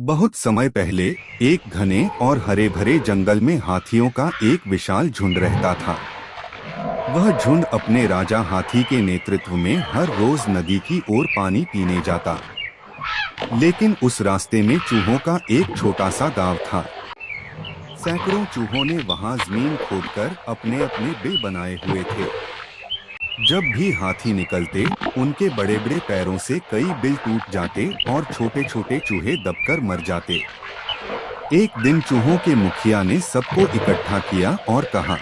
बहुत समय पहले एक घने और हरे भरे जंगल में हाथियों का एक विशाल झुंड रहता था। वह झुंड अपने राजा हाथी के नेतृत्व में हर रोज नदी की ओर पानी पीने जाता। लेकिन उस रास्ते में चूहों का एक छोटा सा गांव था। सैकड़ों चूहों ने वहां जमीन खोदकर अपने अपने बिल बनाए हुए थे। जब भी हाथी निकलते, उनके बड़े बड़े पैरों से कई बिल टूट जाते और छोटे छोटे चूहे दबकर मर जाते। एक दिन चूहों के मुखिया ने सबको इकट्ठा किया और कहा,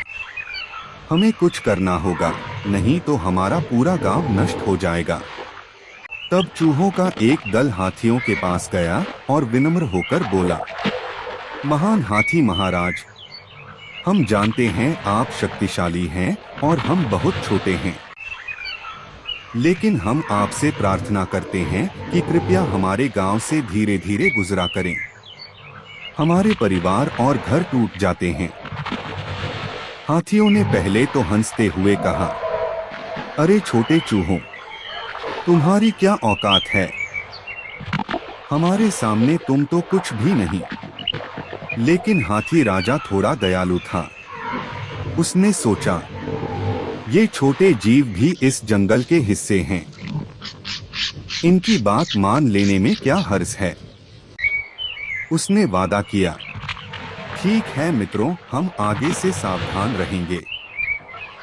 हमें कुछ करना होगा, नहीं तो हमारा पूरा गांव नष्ट हो जाएगा। तब चूहों का एक दल हाथियों के पास गया और विनम्र होकर बोला, महान हाथी महाराज, हम जानते हैं आप शक्तिशाली हैं और हम बहुत छोटे हैं, लेकिन हम आपसे प्रार्थना करते हैं कि कृपया हमारे गांव से धीरे धीरे गुजरा करें। हमारे परिवार और घर टूट जाते हैं। हाथियों ने पहले तो हंसते हुए कहा, अरे छोटे चूहों, तुम्हारी क्या औकात है, हमारे सामने तुम तो कुछ भी नहीं। लेकिन हाथी राजा थोड़ा दयालु था। उसने सोचा, ये छोटे जीव भी इस जंगल के हिस्से हैं, इनकी बात मान लेने में क्या हर्ज है। उसने वादा किया, ठीक है मित्रों, हम आगे से सावधान रहेंगे।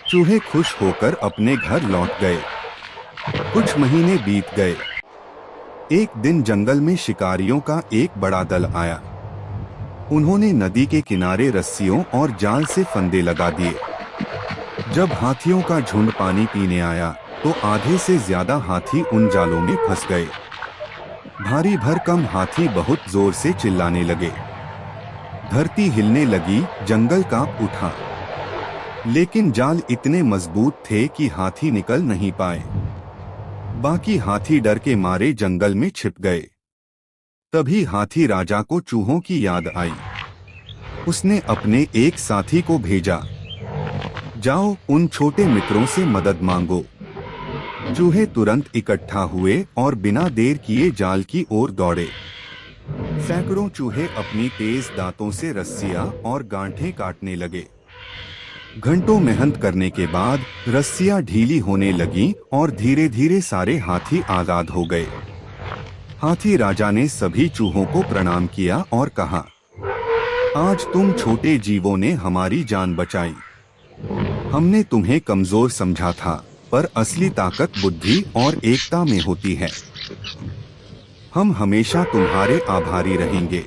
चूहे खुश होकर अपने घर लौट गए। कुछ महीने बीत गए। एक दिन जंगल में शिकारियों का एक बड़ा दल आया। उन्होंने नदी के किनारे रस्सियों और जाल से फंदे लगा दिए। जब हाथियों का झुंड पानी पीने आया तो आधे से ज्यादा हाथी उन जालों में फंस गए। भारी भरकम हाथी बहुत जोर से चिल्लाने लगे। धरती हिलने लगी, जंगल कांप उठा। लेकिन जाल इतने मजबूत थे कि हाथी निकल नहीं पाए। बाकी हाथी डर के मारे जंगल में छिप गए। तभी हाथी राजा को चूहों की याद आई। उसने अपने एक साथी को भेजा, जाओ उन छोटे मित्रों से मदद मांगो। चूहे तुरंत इकट्ठा हुए और बिना देर किए जाल की ओर दौड़े। सैकड़ों चूहे अपनी तेज दांतों से रस्सियां और गांठें काटने लगे। घंटों मेहनत करने के बाद रस्सियां ढीली होने लगीं और धीरे धीरे सारे हाथी आजाद हो गए। हाथी राजा ने सभी चूहों को प्रणाम किया और कहा, आज तुम छोटे जीवों ने हमारी जान बचाई। हमने तुम्हें कमजोर समझा था, पर असली ताकत बुद्धि और एकता में होती है। हम हमेशा तुम्हारे आभारी रहेंगे।